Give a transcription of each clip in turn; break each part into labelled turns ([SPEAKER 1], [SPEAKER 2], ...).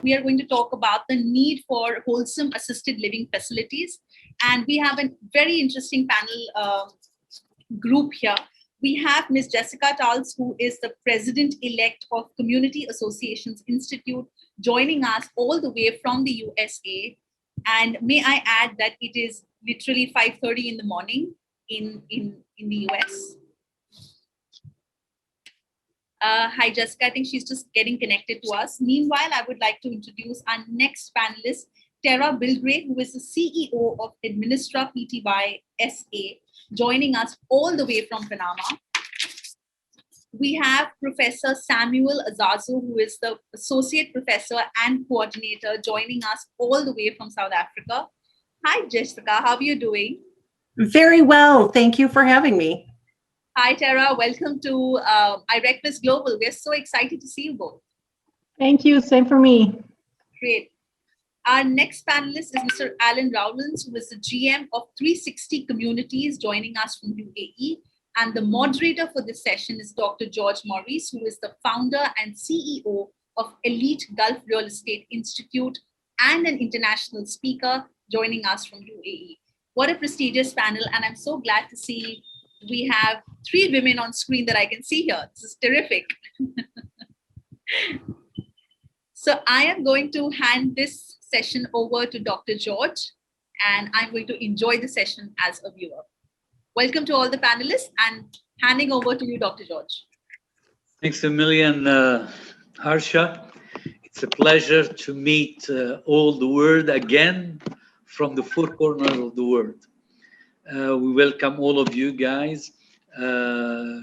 [SPEAKER 1] we are going to talk about the need for wholesome assisted living facilities. And we have a very interesting panel group here. We have Ms. Jessica Tals, who is the president-elect of Community Associations Institute, joining us all the way from the USA. And may I add that it is literally 5:30 in the morning in the US. Hi, Jessica. I think she's just getting connected to us. Meanwhile, I would like to introduce our next panelist, Tara Bilgray, who is the CEO of Administra Pty SA, joining us all the way from Panama. We have Professor Samuel Azazo, who is the Associate Professor and Coordinator, joining us all the way from South Africa. Hi, Jessica. How are you doing?
[SPEAKER 2] Very well. Thank you for having me.
[SPEAKER 1] Hi, Tara. Welcome to iReckless Global. We're so excited to see you both.
[SPEAKER 3] Thank you. Same for me.
[SPEAKER 1] Great. Our next panelist is Mr. Alan Rowlands, who is the GM of 360 Communities, joining us from UAE. And the moderator for this session is Dr. George Maurice, who is the founder and CEO of Elite Gulf Real Estate Institute and an international speaker, joining us from UAE. What a prestigious panel. And I'm so glad to see we have 3 women on screen that I can see here. This is terrific. So I am going to hand this session over to Dr. George, and I'm going to enjoy the session as a viewer. Welcome to all the panelists, and handing over to you, Dr. George.
[SPEAKER 4] Thanks a million, Harsha. It's a pleasure to meet all the world again from the 4 corners of the world. We welcome all of you guys.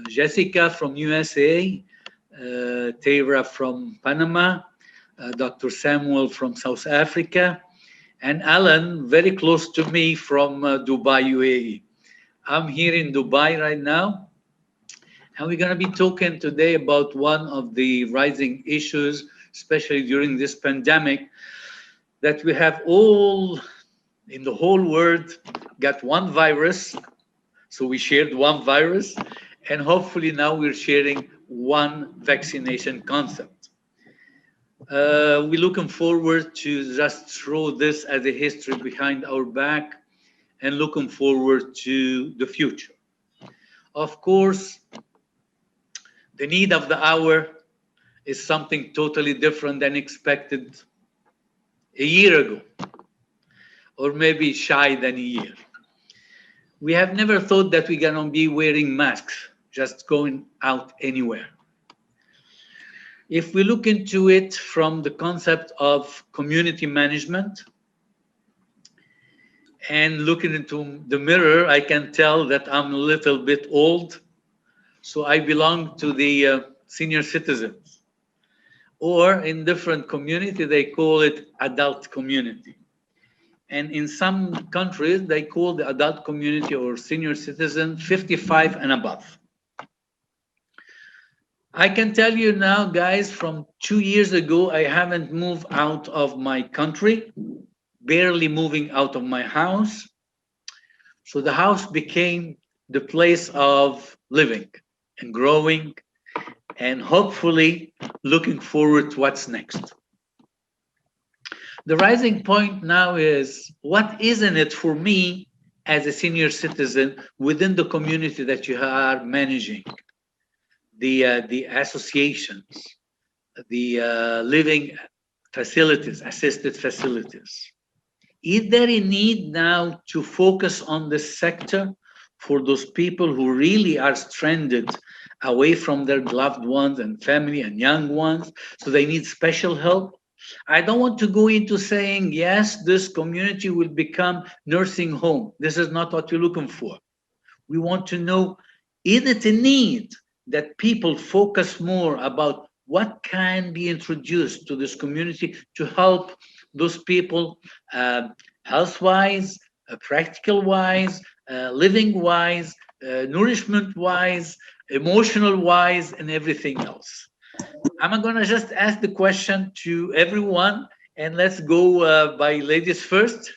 [SPEAKER 4] Jessica from USA, Tara from Panama, Dr. Samuel from South Africa, and Alan, very close to me, from Dubai, UAE. I'm here in Dubai right now, and we're going to be talking today about one of the rising issues, especially during this pandemic, that we have all in the whole world got one virus. So we shared one virus, and hopefully now we're sharing one vaccination concept. We're looking forward to just throw this as a history behind our back and looking forward to the future. Of course, the need of the hour is something totally different than expected a year ago, or maybe shy than a year. We have never thought that we're going to be wearing masks, just going out anywhere. If we look into it from the concept of community management and looking into the mirror, I can tell that I'm a little bit old. So I belong to the senior citizens, or in different community, they call it adult community. And in some countries, they call the adult community or senior citizen 55 and above. I can tell you now, guys, from 2 years ago, I haven't moved out of my country, barely moving out of my house. So the house became the place of living and growing and hopefully looking forward to what's next. The rising point now is, what isn't it for me as a senior citizen within the community that you are managing? The associations, the living facilities, assisted facilities. Is there a need now to focus on this sector for those people who really are stranded away from their loved ones and family and young ones, so they need special help? I don't want to go into saying, yes, this community will become nursing home. This is not what we're looking for. We want to know, is it a need that people focus more about what can be introduced to this community to help those people health-wise, practical-wise, living-wise, nourishment-wise, emotional-wise, and everything else. I'm going to just ask the question to everyone, and let's go by ladies first.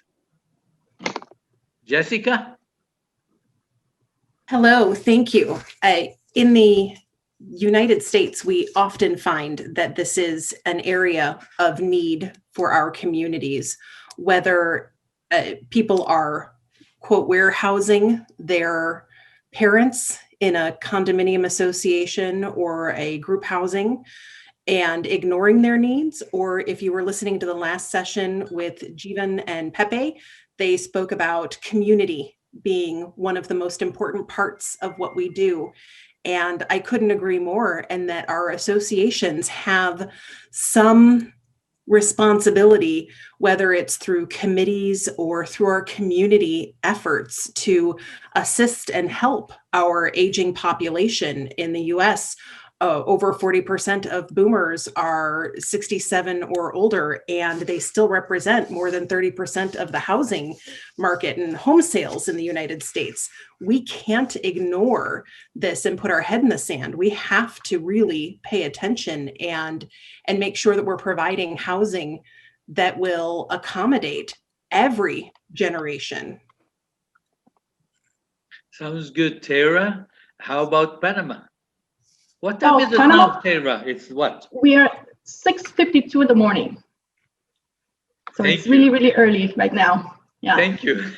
[SPEAKER 4] Jessica?
[SPEAKER 2] Hello, thank you. In the United States, we often find that this is an area of need for our communities, whether people are, quote, warehousing their parents in a condominium association or a group housing and ignoring their needs, or if you were listening to the last session with Jivan and Pepe, they spoke about community being one of the most important parts of what we do. And I couldn't agree more, and that our associations have some responsibility, whether it's through committees or through our community efforts to assist and help our aging population in the US. Over 40% of boomers are 67 or older, and they still represent more than 30% of the housing market and home sales in the United States. We can't ignore this and put our head in the sand. We have to really pay attention and make sure that we're providing housing that will accommodate every generation.
[SPEAKER 4] Sounds good, Tara. How about Panama? What time is it
[SPEAKER 3] Panama,
[SPEAKER 4] now, Tara? It's what?
[SPEAKER 3] We are 6:52 in the morning. So
[SPEAKER 4] Thank
[SPEAKER 3] it's
[SPEAKER 4] you.
[SPEAKER 3] really, really early right now. Yeah.
[SPEAKER 4] Thank you.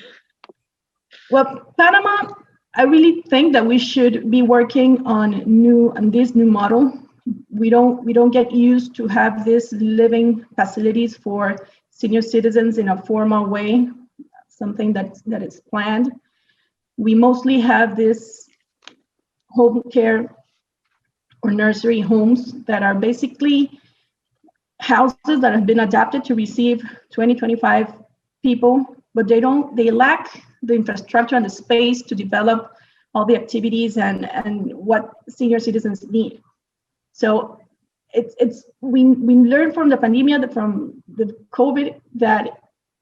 [SPEAKER 3] Well, Panama, I really think that we should be working on this new model. We don't get used to have these living facilities for senior citizens in a formal way, something that is planned. We mostly have this home care or nursery homes that are basically houses that have been adapted to receive 20, 25 people, but they lack the infrastructure and the space to develop all the activities and what senior citizens need. So we learned from the pandemic, from the COVID, that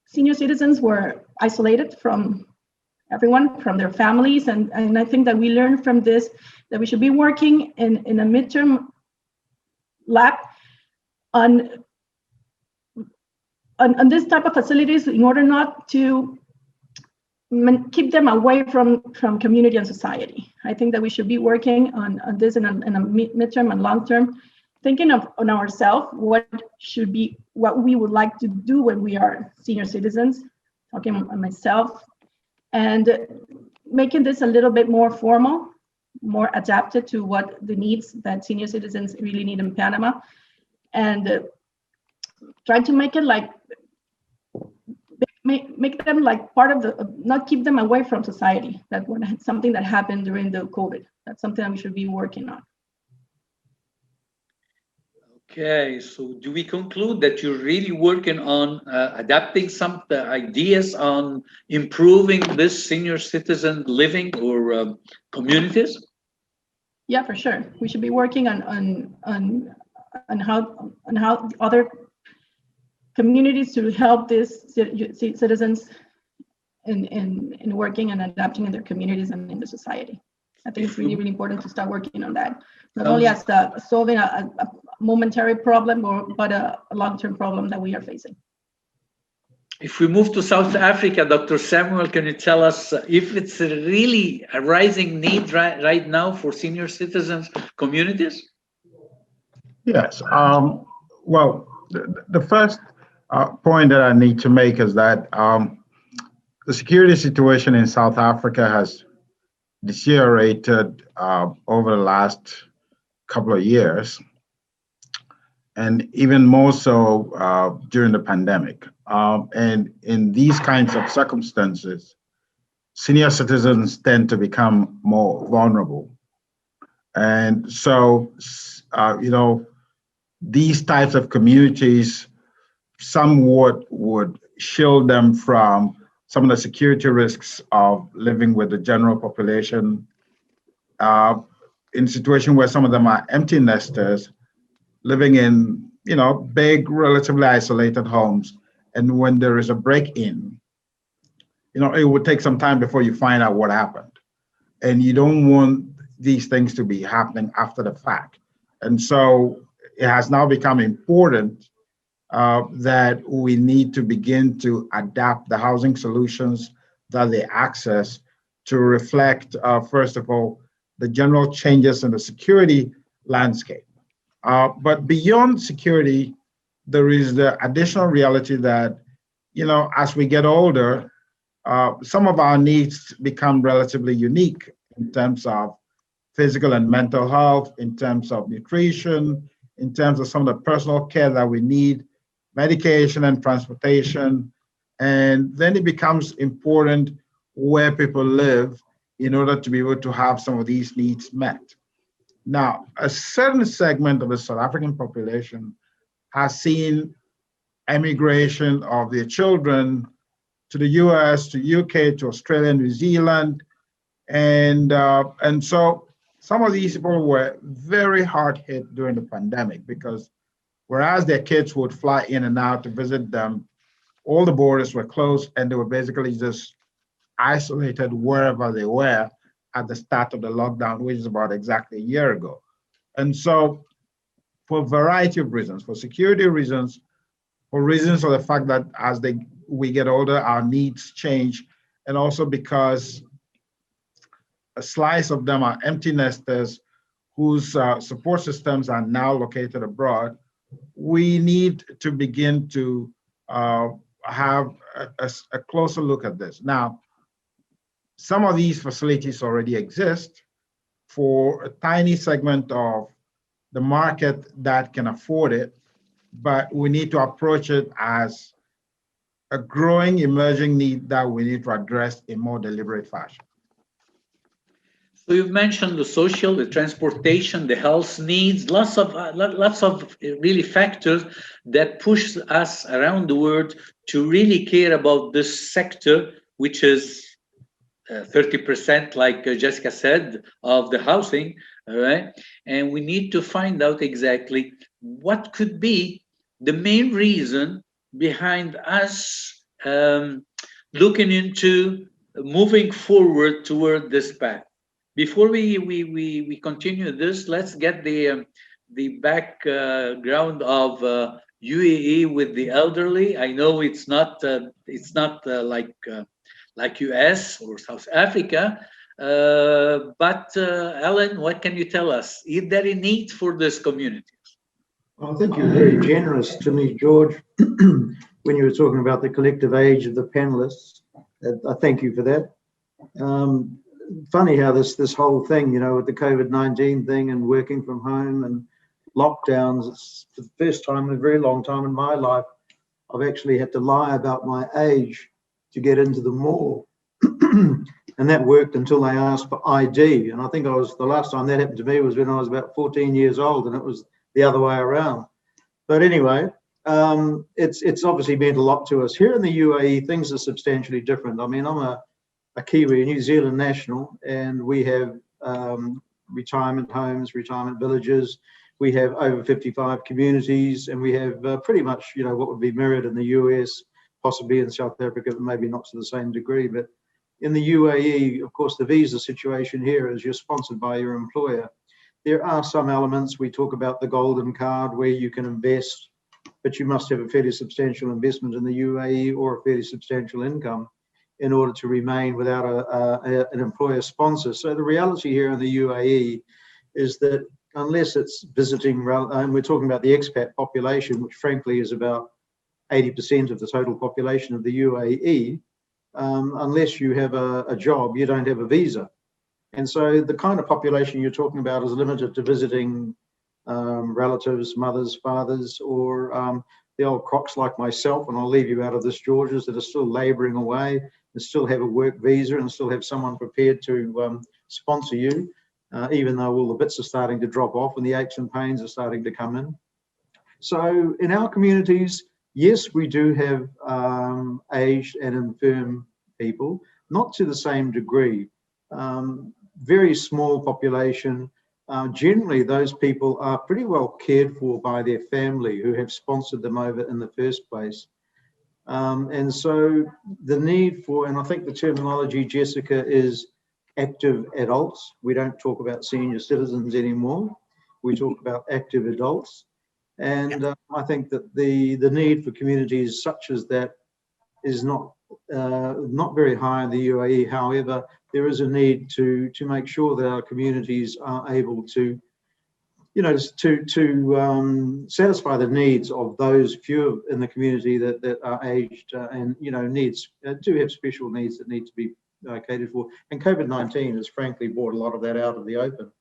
[SPEAKER 3] senior citizens were isolated from everyone, from their families, and I think that we learned from this that we should be working in a midterm lab on this type of facilities in order not to keep them away from community and society. I think that we should be working on this in a midterm and long term, thinking on ourselves, what we would like to do when we are senior citizens, talking on myself, and making this a little bit more formal, more adapted to what the needs that senior citizens really need in Panama, and try to make it like, make them like part of not keep them away from society. That was something that happened during the COVID. That's something that we should be working on.
[SPEAKER 4] Okay, so do we conclude that you're really working on adapting some ideas on improving this senior citizen living or communities?
[SPEAKER 3] Yeah, for sure. We should be working on how other communities to help these citizens in working and adapting in their communities and in the society. I think it's really, really important to start working on that, not only as solving a momentary problem, but a long-term problem that we are facing.
[SPEAKER 4] If we move to South Africa, Dr. Samuel, can you tell us if it's really a rising need right now for senior citizens communities?
[SPEAKER 5] Yes. Well, the first point that I need to make is that the security situation in South Africa has deteriorated over the last couple of years, and even more so during the pandemic. And in these kinds of circumstances, senior citizens tend to become more vulnerable. And so, these types of communities somewhat would shield them from some of the security risks of living with the general population in a situation where some of them are empty nesters living in, big, relatively isolated homes. And when there is a break-in, it would take some time before you find out what happened. And you don't want these things to be happening after the fact. And so it has now become important that we need to begin to adapt the housing solutions that they access to reflect, first of all, the general changes in the security landscape. But beyond security, there is the additional reality that, as we get older, some of our needs become relatively unique in terms of physical and mental health, in terms of nutrition, in terms of some of the personal care that we need, medication and transportation. And then it becomes important where people live in order to be able to have some of these needs met. Now, a certain segment of the South African population has seen emigration of their children to the US, to UK, to Australia, New Zealand, and so some of these people were very hard hit during the pandemic because whereas their kids would fly in and out to visit them, all the borders were closed and they were basically just isolated wherever they were at the start of the lockdown, which is about exactly a year ago. And so, for a variety of reasons, for security reasons, for reasons of the fact that as we get older, our needs change, and also because a slice of them are empty nesters whose support systems are now located abroad, we need to begin to have a closer look at this. Now, some of these facilities already exist for a tiny segment of the market that can afford it, but we need to approach it as a growing, emerging need that we need to address in more deliberate fashion.
[SPEAKER 4] So you've mentioned the social, the transportation, the health needs, lots of really factors that push us around the world to really care about this sector, which is 30%, like Jessica said, of the housing, all right? And we need to find out exactly what could be the main reason behind us looking into moving forward toward this path. Before we continue this, let's get the background of UAE with the elderly. I know it's not like US or South Africa, but Alan, what can you tell us? Is there a need for this community?
[SPEAKER 6] I think you're very generous to me, George, when you were talking about the collective age of the panelists. I thank you for that. Funny how this whole thing, with the COVID-19 thing and working from home and lockdowns, it's for the first time in a very long time in my life, I've actually had to lie about my age to get into the mall. And that worked until they asked for ID. And I think the last time that happened to me was when I was about 14 years old, and it was the other way around. But anyway, it's obviously meant a lot to us. Here in the UAE, things are substantially different. I mean, I'm a Kiwi, a New Zealand national, and we have retirement homes, retirement villages. We have over 55 communities, and we have pretty much, what would be mirrored in the US, possibly in South Africa, but maybe not to the same degree. But in the UAE, of course, the visa situation here is you're sponsored by your employer. There are some elements. We talk about the golden card where you can invest, but you must have a fairly substantial investment in the UAE or a fairly substantial income in order to remain without an employer sponsor. So the reality here in the UAE is that unless it's visiting, and we're talking about the expat population, which frankly is about 80% of the total population of the UAE, unless you have a job, you don't have a visa. And so the kind of population you're talking about is limited to visiting relatives, mothers, fathers, or the old crocs like myself, and I'll leave you out of this, Georges, that are still labouring away and still have a work visa and still have someone prepared to sponsor you, even though all the bits are starting to drop off and the aches and pains are starting to come in. So in our communities, yes, we do have aged and infirm people, not to the same degree. Very small population. Generally, those people are pretty well cared for by their family who have sponsored them over in the first place. And so the need for, and I think the terminology, Jessica, is active adults. We don't talk about senior citizens anymore. We talk about active adults. And I think that the need for communities such as that is not very high in the UAE. However, there is a need to make sure that our communities are able to to satisfy the needs of those few in the community that are aged and needs do have special needs that need to be catered for. And COVID-19 has frankly brought a lot of that out of the open.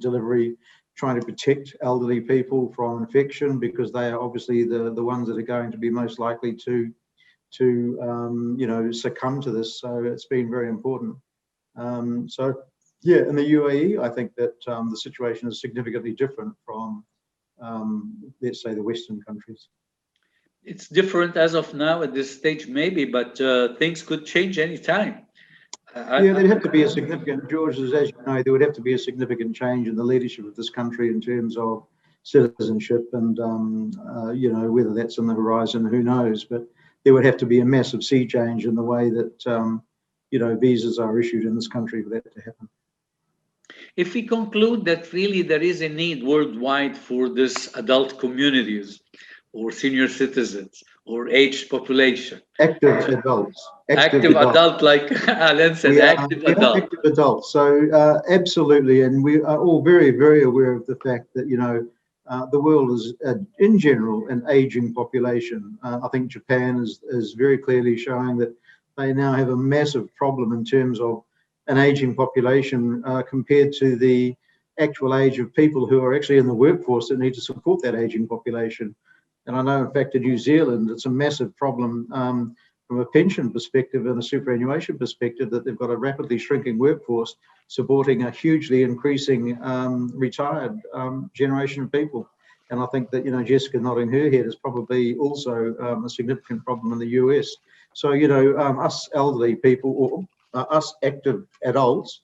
[SPEAKER 6] Delivery, trying to protect elderly people from infection because they are obviously the ones that are going to be most likely to succumb to this. So it's been very important. Yeah, in the UAE, I think that the situation is significantly different from, let's say, the Western countries.
[SPEAKER 4] It's different as of now at this stage, maybe, but things could change anytime.
[SPEAKER 6] Yeah, there'd have to be a significant, George, as you know, there would have to be a significant change in the leadership of this country in terms of citizenship and, whether that's on the horizon, who knows, but there would have to be a massive sea change in the way that, visas are issued in this country for that to happen.
[SPEAKER 4] If we conclude that really there is a need worldwide for this adult communities or senior citizens or aged population.
[SPEAKER 6] Active adults.
[SPEAKER 4] Active adult, like Alan said, active adult.
[SPEAKER 6] Active adults. So absolutely. And we are all very, very aware of the fact that, the world is, in general, an aging population. I think Japan is very clearly showing that they now have a massive problem in terms of an aging population compared to the actual age of people who are actually in the workforce that need to support that aging population. And I know, in fact, in New Zealand, it's a massive problem from a pension perspective and a superannuation perspective that they've got a rapidly shrinking workforce supporting a hugely increasing retired generation of people. And I think that, Jessica nodding her head is probably also a significant problem in the US. So, us elderly people or us active adults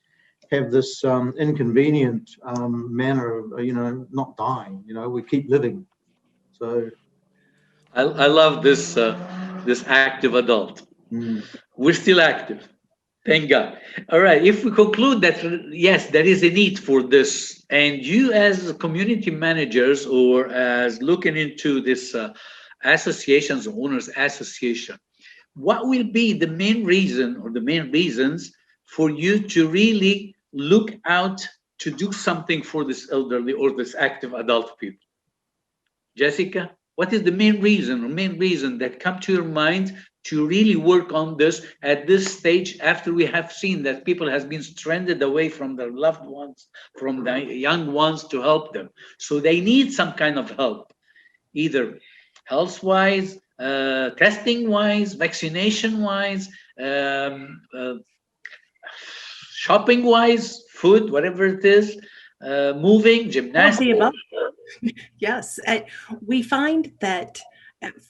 [SPEAKER 6] have this inconvenient manner of, not dying, we keep living. So
[SPEAKER 4] I love this this active adult. We're still active. Thank God. All right. If we conclude that, yes, there is a need for this, and you as community managers or as looking into this associations, owners association, what will be the main reason or the main reasons for you to really look out to do something for this elderly or this active adult people? Jessica, what is the main reason that come to your mind to really work on this at this stage after we have seen that people has been stranded away from their loved ones, from the young ones to help them? So they need some kind of help, either health-wise, testing-wise, vaccination-wise, shopping-wise, food, whatever it is, moving, gymnastics.
[SPEAKER 2] Yes, we find that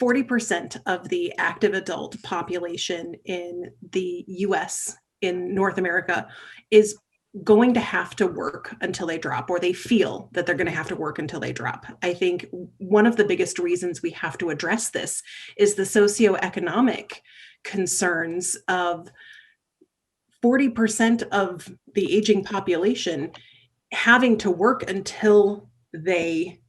[SPEAKER 2] 40% of the active adult population in the US, in North America, is going to have to work until they drop, or they feel that they're going to have to work until they drop. I think one of the biggest reasons we have to address this is the socioeconomic concerns of 40% of the aging population having to work until they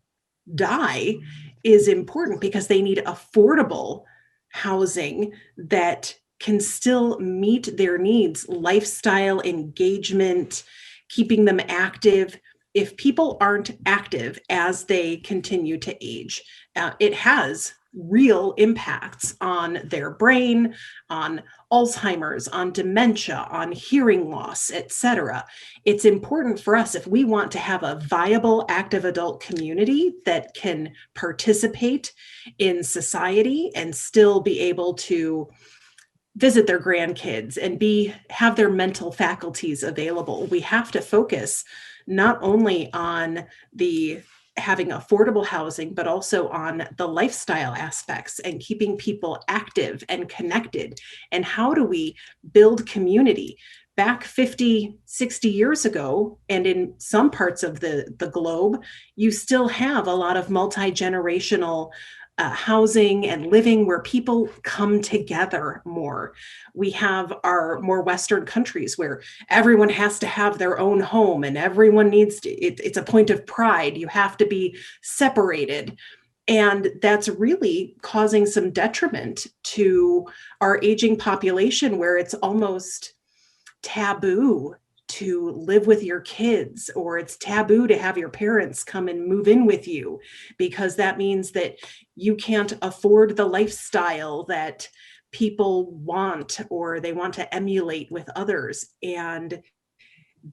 [SPEAKER 2] die is important because they need affordable housing that can still meet their needs, lifestyle, engagement, keeping them active. If people aren't active as they continue to age, it has real impacts on their brain, on Alzheimer's, on dementia, on hearing loss, etc. It's important for us, if we want to have a viable active adult community that can participate in society and still be able to visit their grandkids and have their mental faculties available. We have to focus not only on having affordable housing, but also on the lifestyle aspects and keeping people active and connected. And how do we build community? Back 50, 60 years ago, and in some parts of the globe, you still have a lot of multi-generational housing and living where people come together more. We have our more Western countries where everyone has to have their own home and everyone needs to, it's a point of pride. You have to be separated. And that's really causing some detriment to our aging population, where it's almost taboo to live with your kids, or it's taboo to have your parents come and move in with you because that means that you can't afford the lifestyle that people want or they want to emulate with others. And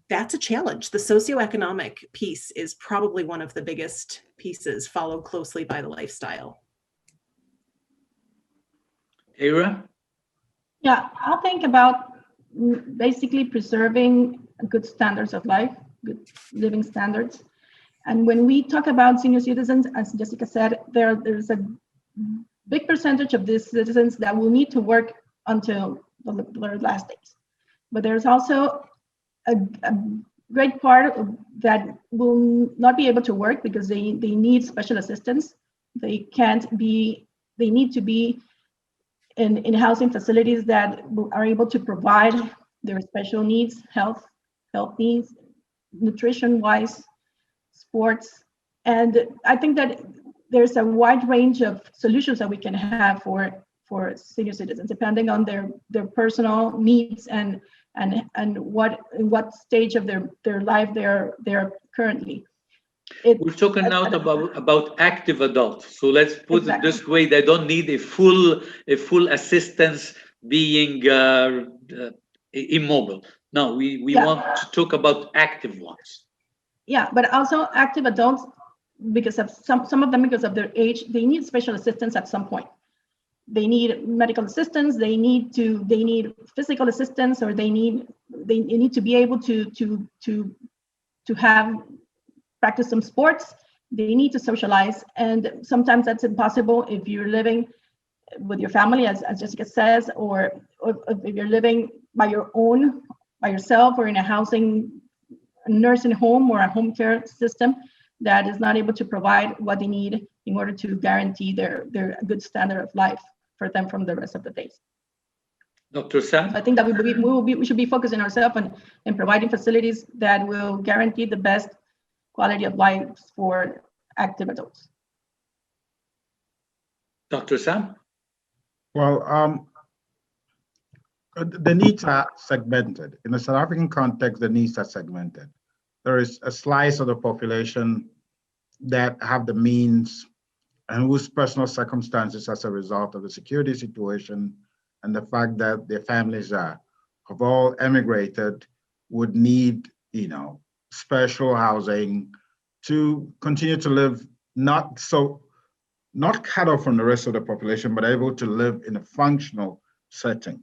[SPEAKER 2] that's a challenge. The socioeconomic piece is probably one of the biggest pieces, followed closely by the lifestyle.
[SPEAKER 4] Ira?
[SPEAKER 3] Yeah, I'll think about basically preserving good standards of life, good living standards. And when we talk about senior citizens, as Jessica said, there's a big percentage of these citizens that will need to work until their last days. But there's also a great part that will not be able to work because they need special assistance. They need to be in housing facilities that are able to provide their special needs, health needs, nutrition-wise, sports. And I think that there's a wide range of solutions that we can have for senior citizens, depending on their personal needs and what stage of their life they're currently.
[SPEAKER 4] We're talking now about active adults. So let's put it this way: they don't need a full assistance being immobile. No, we want to talk about active ones.
[SPEAKER 3] Yeah, but also active adults, because of some of them, because of their age, they need special assistance at some point. They need medical assistance, they need physical assistance, or they need to be able to have practice some sports. They need to socialize, and sometimes that's impossible if you're living with your family, as Jessica says, or if you're living by yourself, or in a nursing home or a home care system that is not able to provide what they need in order to guarantee their good standard of life for them from the rest of the days.
[SPEAKER 4] Dr. Sam?
[SPEAKER 3] I think that we should be focusing ourselves on providing facilities that will guarantee the best quality of life for active adults.
[SPEAKER 4] Dr. Sam?
[SPEAKER 5] Well, the needs are segmented. In the South African context, the needs are segmented. There is a slice of the population that have the means and whose personal circumstances as a result of the security situation and the fact that their families have all emigrated would need, special housing to continue to live not cut off from the rest of the population, but able to live in a functional setting.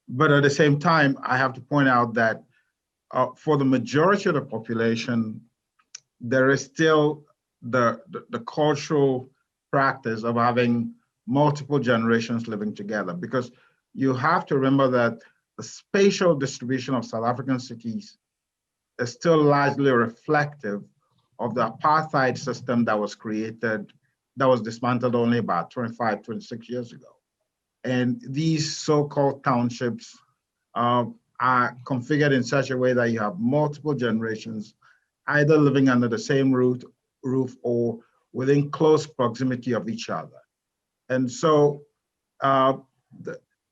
[SPEAKER 5] But at the same time, I have to point out that for the majority of the population, there is still the cultural practice of having multiple generations living together, because you have to remember that the spatial distribution of South African cities is still largely reflective of the apartheid system that was created, that was dismantled only about 25, 26 years ago. And these so-called townships are configured in such a way that you have multiple generations either living under the same roof or within close proximity of each other. And so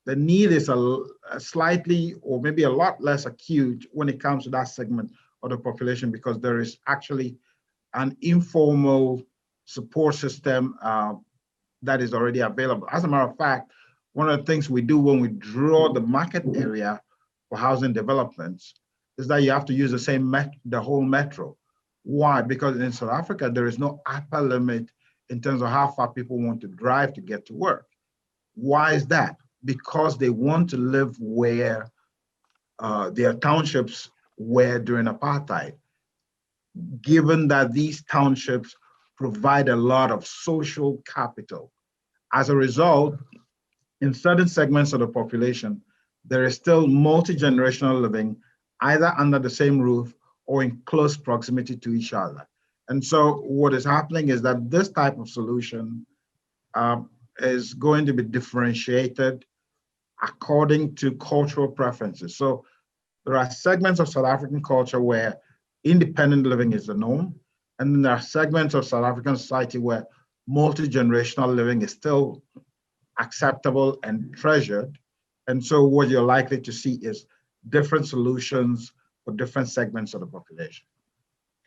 [SPEAKER 5] the need is a slightly or maybe a lot less acute when it comes to that segment of the population, because there is actually an informal support system that is already available. As a matter of fact, one of the things we do when we draw the market area for housing developments is that you have to use the whole metro. Why? Because in South Africa, there is no upper limit in terms of how far people want to drive to get to work. Why is that? Because they want to live where their townships were during apartheid, given that these townships provide a lot of social capital. As a result, in certain segments of the population, there is still multi-generational living, either under the same roof or in close proximity to each other. And so what is happening is that this type of solution is going to be differentiated according to cultural preferences. So there are segments of South African culture where independent living is the norm, and then there are segments of South African society where multi-generational living is still acceptable and treasured. And so what you're likely to see is different solutions for different segments of the population.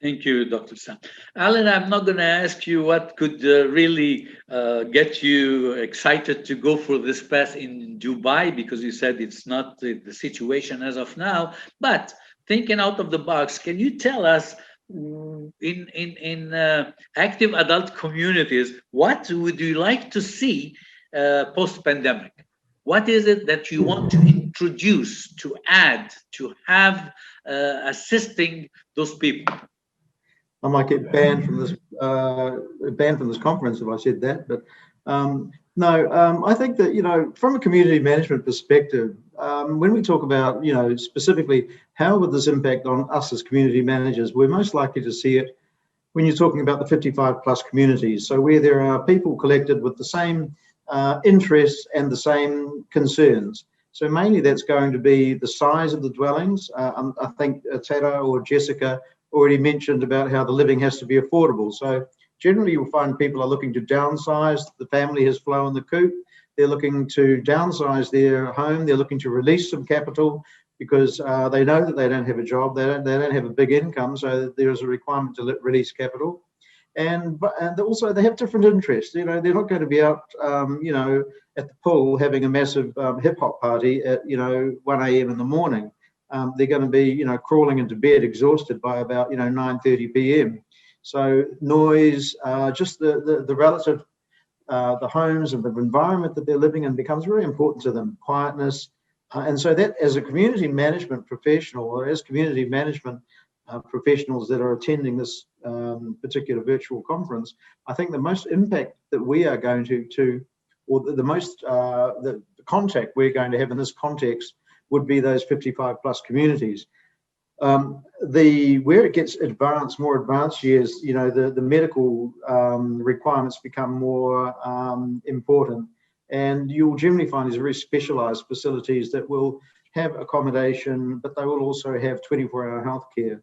[SPEAKER 4] Thank you, Dr. Sam. Alan, I'm not going to ask you what could really get you excited to go for this path in Dubai, because you said it's not the situation as of now. But thinking out of the box, can you tell us in active adult communities, what would you like to see post-pandemic? What is it that you want to introduce, to add, to have assisting those people?
[SPEAKER 6] I might get banned from this conference if I said that, but no, I think that, from a community management perspective, when we talk about, specifically how would this impact on us as community managers, we're most likely to see it when you're talking about the 55 plus communities. So where there are people collected with the same interests and the same concerns. So mainly that's going to be the size of the dwellings. I think Tara or Jessica already mentioned about how the living has to be affordable. So generally you'll find people are looking to downsize. The family has flown the coop. They're looking to downsize their home. They're looking to release some capital because they know that they don't have a job. They don't have a big income. So there is a requirement to release capital. And also they have different interests. They're not going to be out, at the pool having a massive hip hop party at, 1 a.m. in the morning. They're going to be, crawling into bed exhausted by about, 9:30 p.m. So noise, just the relative, the homes and the environment that they're living in becomes very important to them. Quietness, and so that as a community management professional, or as community management professionals that are attending this particular virtual conference, I think the most impact that we are going to or the most the contact we're going to have in this context would be those 55 plus communities. Where it gets more advanced years, the medical requirements become more important, and you'll generally find these very specialized facilities that will have accommodation, but they will also have 24-hour healthcare.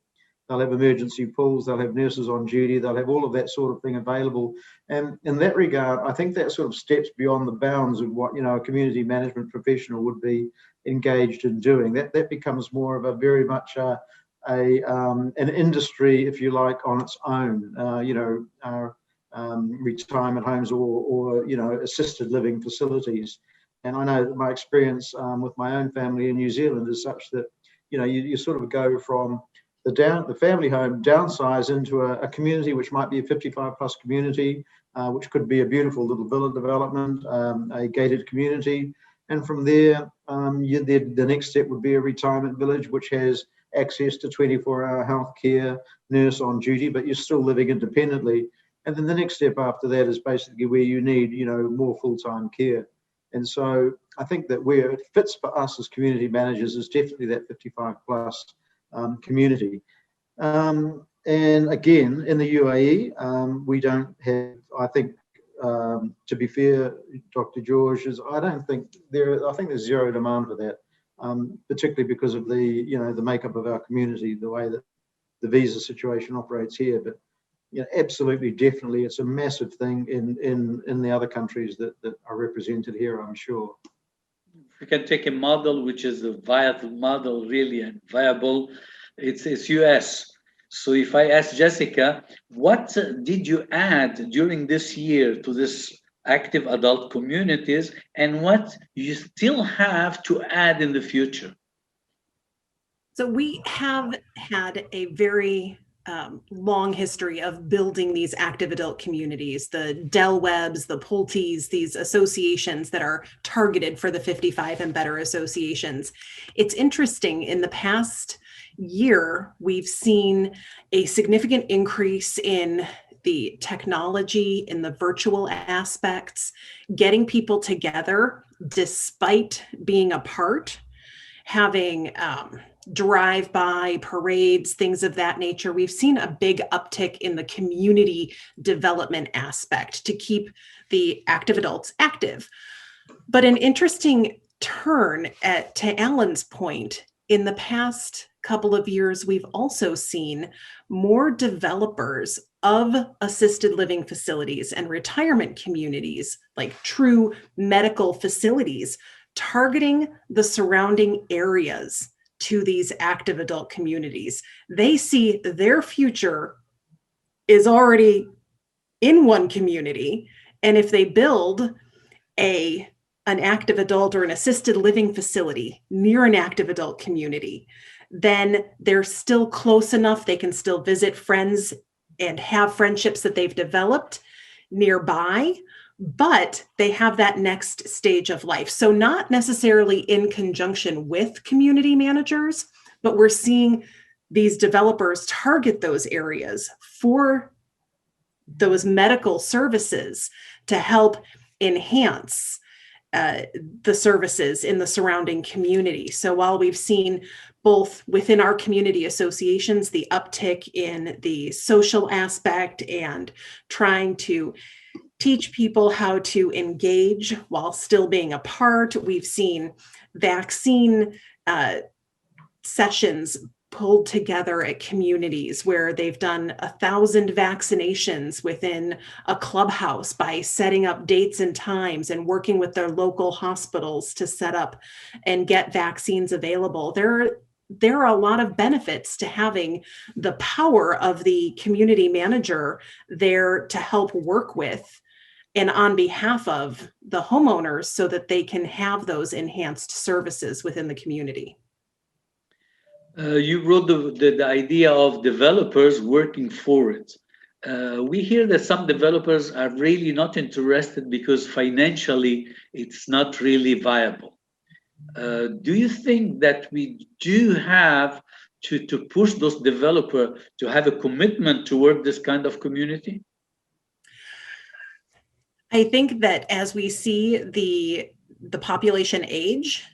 [SPEAKER 6] They'll have emergency pools, they'll have nurses on duty, they'll have all of that sort of thing available. And in that regard, I think that sort of steps beyond the bounds of what, a community management professional would be engaged in doing. That becomes more of a very much an industry, if you like, on its own, retirement homes or assisted living facilities. And I know that my experience with my own family in New Zealand is such that, you sort of go from the family home, downsize into a community which might be a 55 plus community, which could be a beautiful little villa development, a gated community. And from there, the next step would be a retirement village, which has access to 24-hour healthcare, nurse on duty, but you're still living independently. And then the next step after that is basically where you need, more full-time care. And so I think that where it fits for us as community managers is definitely that 55 plus community. And again, in the UAE, we don't have, I think, to be fair, Dr. George, I think there's zero demand for that, particularly because of the makeup of our community, the way that the visa situation operates here. But absolutely, definitely, it's a massive thing in the other countries that are represented here, I'm sure.
[SPEAKER 4] We can take a model which is a viable model, really, and viable. It's US. So if I ask Jessica, what did you add during this year to this active adult communities, and what you still have to add in the future?
[SPEAKER 2] So we have had a very long history of building these active adult communities, the Del Webs, the Pulteys, these associations that are targeted for the 55 and better associations. It's interesting, in the past year, we've seen a significant increase in the technology, in the virtual aspects, getting people together despite being apart, having drive-by parades, things of that nature. We've seen a big uptick in the community development aspect to keep the active adults active. But an interesting turn to Alan's point, in the past couple of years, we've also seen more developers of assisted living facilities and retirement communities, like true medical facilities, targeting the surrounding areas to these active adult communities. They see their future is already in one community. And if they build an active adult or an assisted living facility near an active adult community, then they're still close enough. They can still visit friends and have friendships that they've developed nearby, but they have that next stage of life. So not necessarily in conjunction with community managers, but we're seeing these developers target those areas for those medical services to help enhance the services in the surrounding community. So while we've seen both within our community associations, the uptick in the social aspect and trying to teach people how to engage while still being apart, we've seen vaccine sessions pulled together at communities where they've done 1,000 vaccinations within a clubhouse by setting up dates and times and working with their local hospitals to set up and get vaccines available. There are a lot of benefits to having the power of the community manager there to help work with and on behalf of the homeowners so that they can have those enhanced services within the community.
[SPEAKER 4] You wrote the idea of developers working for it. We hear that some developers are really not interested because financially it's not really viable. Do you think that we do have to push those developers to have a commitment toward this kind of community?
[SPEAKER 2] I think that as we see the population age,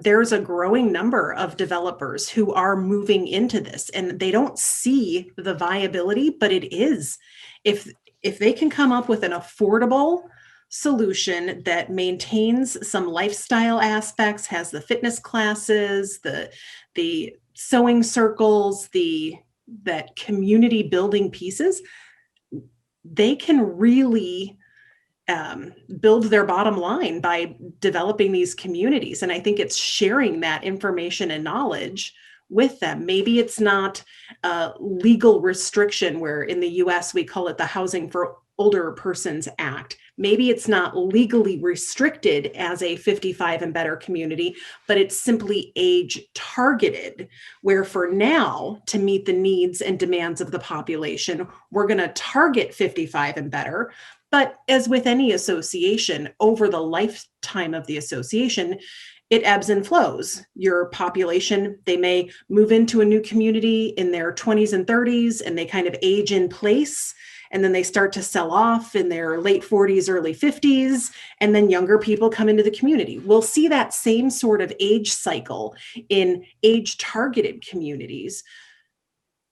[SPEAKER 2] there's a growing number of developers who are moving into this, and they don't see the viability, but it is. If they can come up with an affordable solution that maintains some lifestyle aspects, has the fitness classes, the sewing circles, that community building pieces, they can really build their bottom line by developing these communities. And I think it's sharing that information and knowledge with them. Maybe it's not a legal restriction where in the US we call it the Housing for Older Persons Act. Maybe it's not legally restricted as a 55 and better community, but it's simply age targeted, where for now, to meet the needs and demands of the population, we're going to target 55 and better. But as with any association, over the lifetime of the association, it ebbs and flows. Your population, they may move into a new community in their 20s and 30s, and they kind of age in place. And then they start to sell off in their late 40s, early 50s, and then younger people come into the community. We'll see that same sort of age cycle in age-targeted communities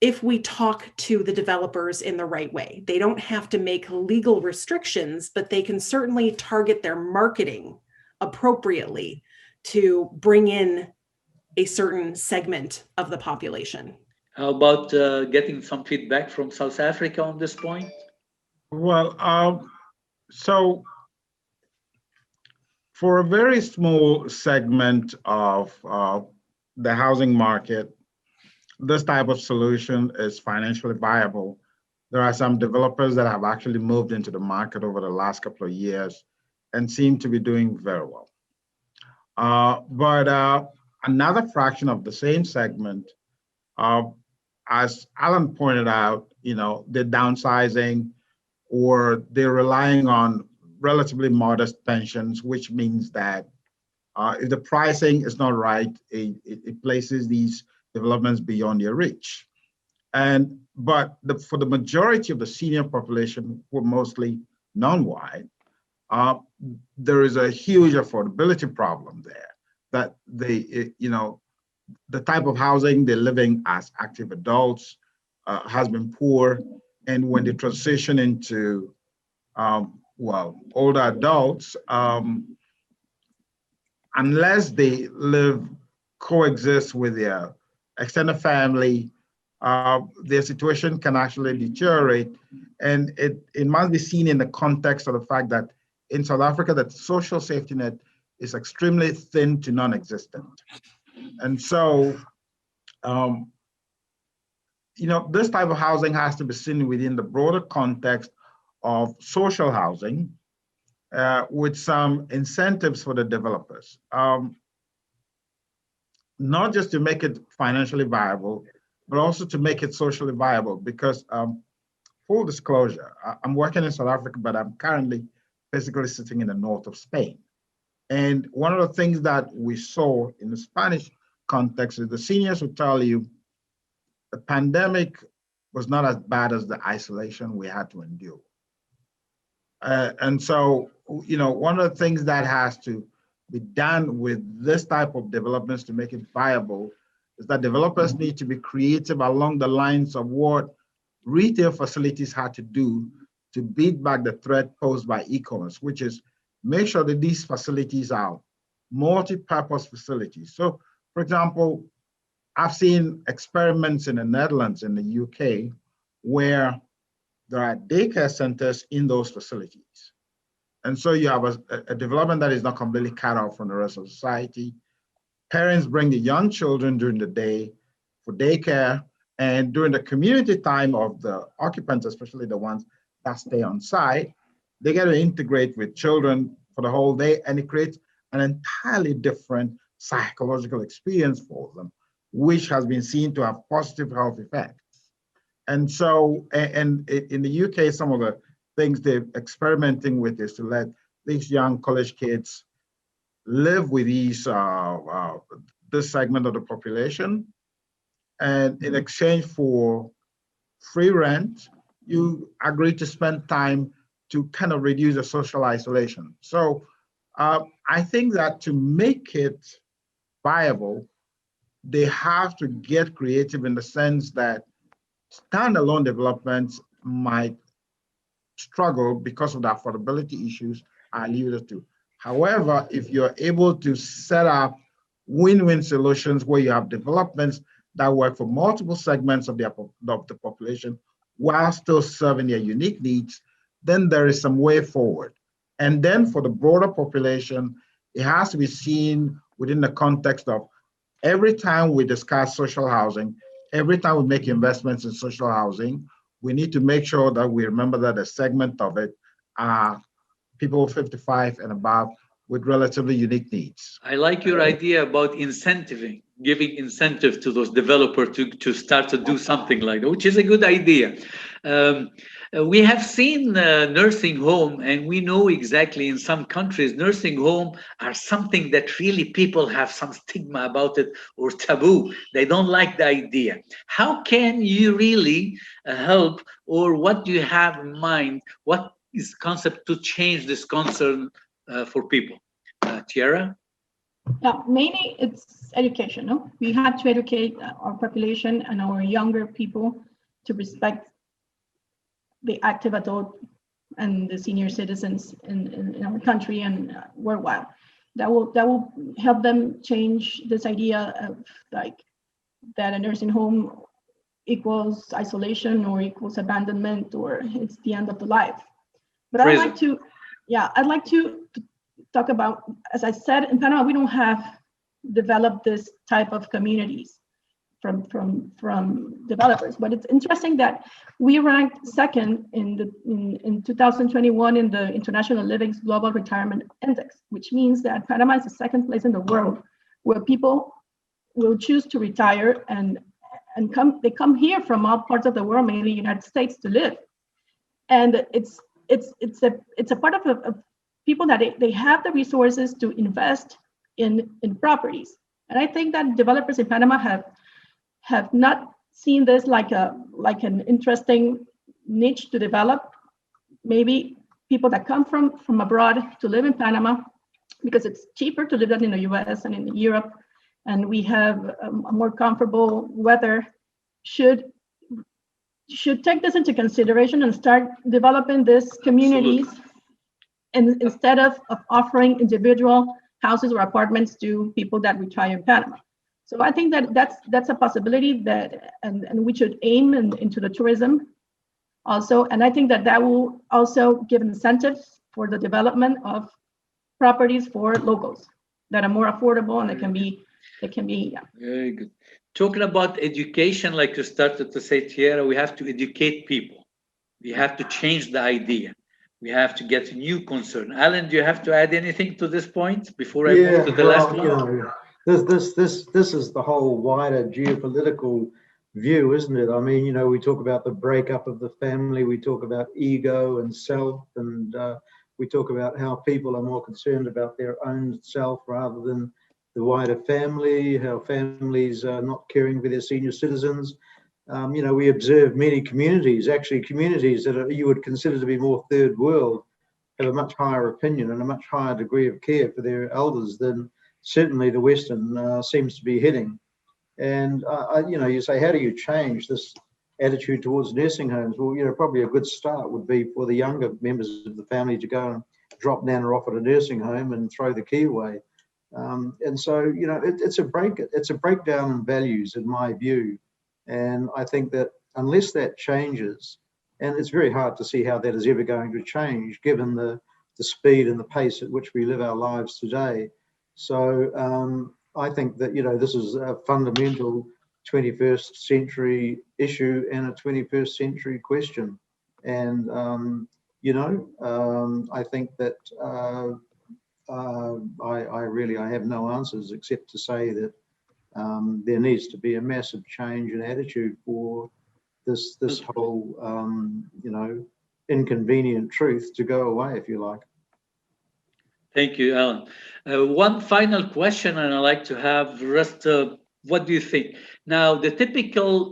[SPEAKER 2] if we talk to the developers in the right way. They don't have to make legal restrictions, but they can certainly target their marketing appropriately to bring in a certain segment of the population.
[SPEAKER 4] How about getting some feedback from South Africa on this point?
[SPEAKER 5] Well, so for a very small segment of the housing market, this type of solution is financially viable. There are some developers that have actually moved into the market over the last couple of years and seem to be doing very well. But another fraction of the same segment, as Alan pointed out, they're downsizing or they're relying on relatively modest pensions, which means that if the pricing is not right, it places these developments beyond their reach. But for the majority of the senior population, who are mostly non-white, there is a huge affordability problem there. That the type of housing they're living as active adults has been poor, and when they transition into older adults, unless they coexist with their extended family, their situation can actually deteriorate. And it must be seen in the context of the fact that in South Africa, the social safety net is extremely thin to non-existent. And so Um, this type of housing has to be seen within the broader context of social housing, with some incentives for the developers, not just to make it financially viable, but also to make it socially viable. Because full disclosure, I'm working in South Africa, but I'm currently physically sitting in the north of Spain. And one of the things that we saw in the Spanish context is the seniors will tell you the pandemic was not as bad as the isolation we had to endure. And so, one of the things that has to be done with this type of developments to make it viable is that developers need to be creative along the lines of what retail facilities had to do to beat back the threat posed by e-commerce, which is make sure that these facilities are multi-purpose facilities. So, for example, I've seen experiments in the Netherlands, in the UK, where there are daycare centers in those facilities. And so you have a development that is not completely cut off from the rest of society. Parents bring the young children during the day for daycare, and during the community time of the occupants, especially the ones that stay on site, they get to integrate with children for the whole day, and it creates an entirely different psychological experience for them, which has been seen to have positive health effects. And so, and in the UK, some of the things they're experimenting with is to let these young college kids live with this segment of the population, and in exchange for free rent, you agree to spend time to kind of reduce the social isolation. So I think that to make it viable, they have to get creative in the sense that standalone developments might struggle because of the affordability issues I alluded to. However, if you're able to set up win-win solutions where you have developments that work for multiple segments of the population while still serving their unique needs, then there is some way forward. And then for the broader population, it has to be seen within the context of every time we discuss social housing, every time we make investments in social housing, we need to make sure that we remember that a segment of it are people 55 and above with relatively unique needs.
[SPEAKER 4] I like your idea about incentiving, giving incentive to those developers to start to do something like that, which is a good idea. We have seen nursing home, and we know exactly in some countries, nursing home are something that really people have some stigma about it or taboo. They don't like the idea. How can you really help, or what do you have in mind? What is the concept to change this concern for people? Tiara?
[SPEAKER 3] Yeah, mainly it's education. No? We have to educate our population and our younger people to respect the active adult and the senior citizens in our country and worldwide. That will help them change this idea of like that a nursing home equals isolation or equals abandonment or it's the end of the life. But I'd like to talk about, as I said, in Panama, we don't have developed this type of communities from developers. But it's interesting that we ranked second in 2021 in the International Living's Global Retirement Index, which means that Panama is the second place in the world where people will choose to retire and they come here from all parts of the world, mainly United States, to live. And it's a part of people that they have the resources to invest in properties. And I think that developers in Panama have not seen this like an interesting niche to develop. Maybe people that come from abroad to live in Panama because it's cheaper to live than in the US and in Europe, and we have a more comfortable weather, should take this into consideration and start developing these communities. And instead of offering individual houses or apartments to people that retire in Panama. So I think that's a possibility and we should aim into the tourism also. And I think that will also give incentives for the development of properties for locals that are more affordable and they can be.
[SPEAKER 4] Very good. Talking about education, like you started to say, Tierra, we have to educate people. We have to change the idea. We have to get new concern. Alan, do you have to add anything to this point before I move to the last
[SPEAKER 6] Well,
[SPEAKER 4] one?
[SPEAKER 6] you know, this is the whole wider geopolitical view, isn't it? I mean, you know, we talk about the breakup of the family, we talk about ego and self, and we talk about how people are more concerned about their own self rather than the wider family, how families are not caring for their senior citizens. You know, we observe many communities, actually communities that you would consider to be more third world, have a much higher opinion and a much higher degree of care for their elders than certainly the Western seems to be heading. And you know, you say, how do you change this attitude towards nursing homes? Well, you know, probably a good start would be for the younger members of the family to go and drop Nana off at a nursing home and throw the key away. And so, you know, it's a breakdown in values, in my view. And I think that unless that changes, and it's very hard to see how that is ever going to change, given the speed and the pace at which we live our lives today. So I think that, you know, this is a fundamental 21st century issue and a 21st century question. And, you know, I think that I have no answers except to say that there needs to be a massive change in attitude for this whole you know, inconvenient truth to go away, if you like.
[SPEAKER 4] Thank you, Alan. One final question, and I'd like to have the rest. What do you think? Now, the typical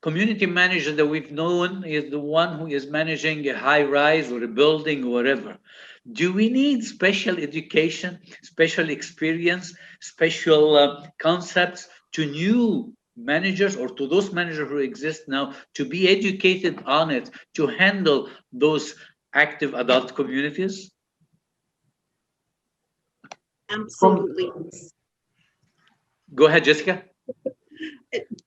[SPEAKER 4] community manager that we've known is the one who is managing a high rise or a building or whatever. Do we need special education, special experience, special concepts to new managers or to those managers who exist now to be educated on it, to handle those active adult communities?
[SPEAKER 2] Absolutely.
[SPEAKER 4] Go ahead, Jessica.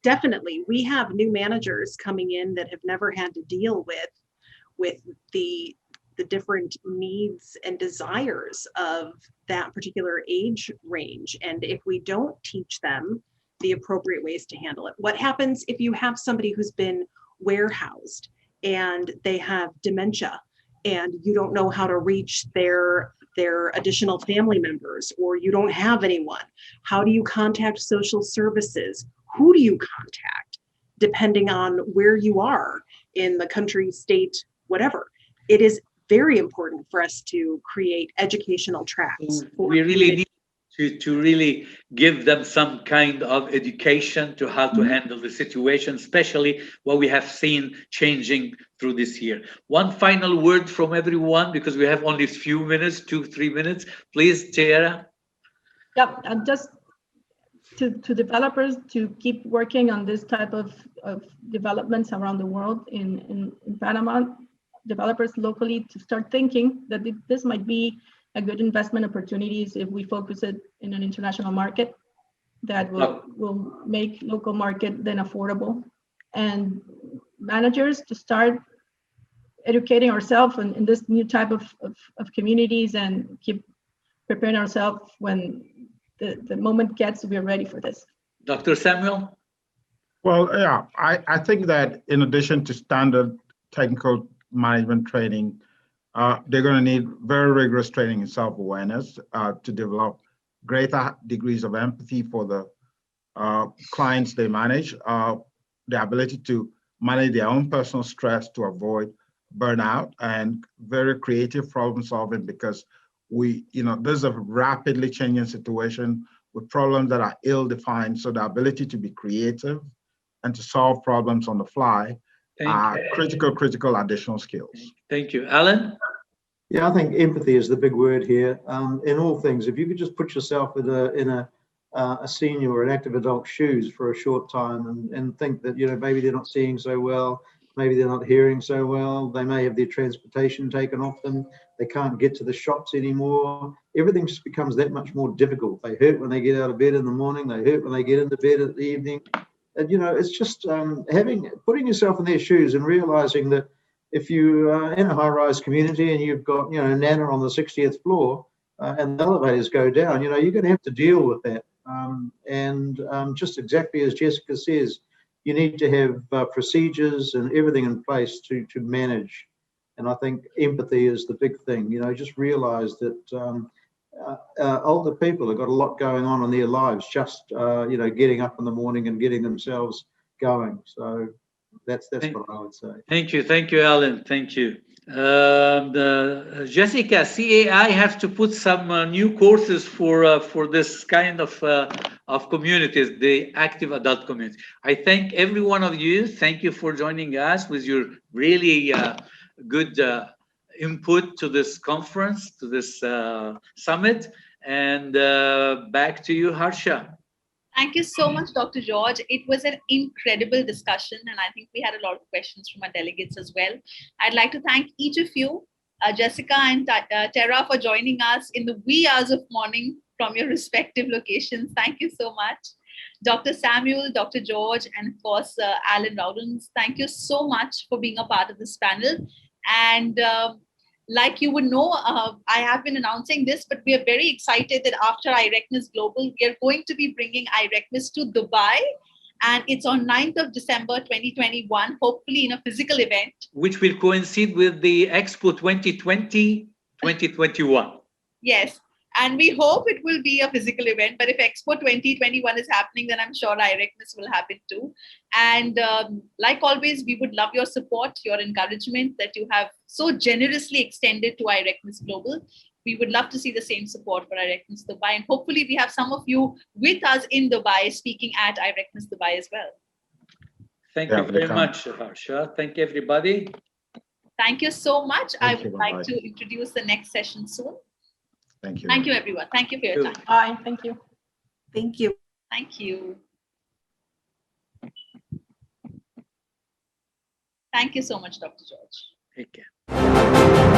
[SPEAKER 2] Definitely. We have new managers coming in that have never had to deal with the different needs and desires of that particular age range. And if we don't teach them the appropriate ways to handle it, what happens if you have somebody who's been warehoused and they have dementia and you don't know how to reach their additional family members, or you don't have anyone? How do you contact social services? Who do you contact, depending on where you are in the country, state, whatever? It is very important for us to create educational tracks.
[SPEAKER 4] We really need to really give them some kind of education to how to handle the situation, especially what we have seen changing through this year. One final word from everyone, because we have only a few minutes, 2-3 minutes. Please, Tierra.
[SPEAKER 3] Yep, and just to developers to keep working on this type of developments around the world in Panama, developers locally to start thinking that this might be a good investment opportunities if we focus it in an international market that will make local market then affordable. And managers to start educating ourselves in this new type of communities and keep preparing ourselves when the moment gets, we're ready for this.
[SPEAKER 4] Dr. Samuel?
[SPEAKER 5] Well, yeah, I think that in addition to standard technical management training, they're going to need very rigorous training in self-awareness to develop greater degrees of empathy for the clients they manage, the ability to manage their own personal stress to avoid burnout, and very creative problem solving, because there's a rapidly changing situation with problems that are ill-defined. So the ability to be creative and to solve problems on the fly are critical additional skills.
[SPEAKER 4] Thank you. Alan?
[SPEAKER 6] Yeah, I think empathy is the big word here. In all things, if you could just put yourself in a senior or an active adult shoes for a short time and think that, maybe they're not seeing so well, maybe they're not hearing so well, they may have their transportation taken off them, they can't get to the shops anymore. Everything just becomes that much more difficult. They hurt when they get out of bed in the morning, they hurt when they get into bed at the evening. And, it's just putting yourself in their shoes and realizing that if you are in a high-rise community and you've got, Nana on the 60th floor and the elevators go down, you're going to have to deal with that. Just exactly as Jessica says, you need to have procedures and everything in place to manage. And I think empathy is the big thing. You know, just realise that older people have got a lot going on in their lives. Just you know, getting up in the morning and getting themselves going. So that's what I would say.
[SPEAKER 4] Thank you, Alan. Thank you. Jessica, CAI has to put some new courses for this kind of communities, the active adult community. I thank every one of you. Thank you for joining us with your really good input to this conference, to this summit. And back to you, Harsha.
[SPEAKER 1] Thank you so much, Dr. George. It was an incredible discussion, and I think we had a lot of questions from our delegates as well. I'd like to thank each of you, Jessica and Tara, for joining us in the wee hours of morning from your respective locations. Thank you so much. Dr. Samuel, Dr. George, and of course, Alan Rowlands, thank you so much for being a part of this panel. And like you would know, I have been announcing this, but we are very excited that after IRECNIS Global, we are going to be bringing IRECNIS to Dubai. And it's on 9th of December, 2021, hopefully in a physical event.
[SPEAKER 4] Which will coincide with the Expo 2020-2021.
[SPEAKER 1] Yes. And we hope it will be a physical event, but if Expo 2021 is happening, then I'm sure IRECNIS will happen too. And like always, we would love your support, your encouragement that you have so generously extended to IRECNIS Global. We would love to see the same support for IRECNIS Dubai. And hopefully we have some of you with us in Dubai speaking at IRECNIS Dubai as well.
[SPEAKER 4] Thank you very much, Harsha. Thank you, everybody.
[SPEAKER 1] Thank you so much. I would like
[SPEAKER 5] bye-bye.
[SPEAKER 1] to introduce the next session soon.
[SPEAKER 5] Thank you.
[SPEAKER 1] Thank you, everyone. Thank you for your time.
[SPEAKER 3] Bye. Thank you.
[SPEAKER 2] Thank you.
[SPEAKER 1] Thank you. Thank you so much, Dr. George.
[SPEAKER 4] Take care.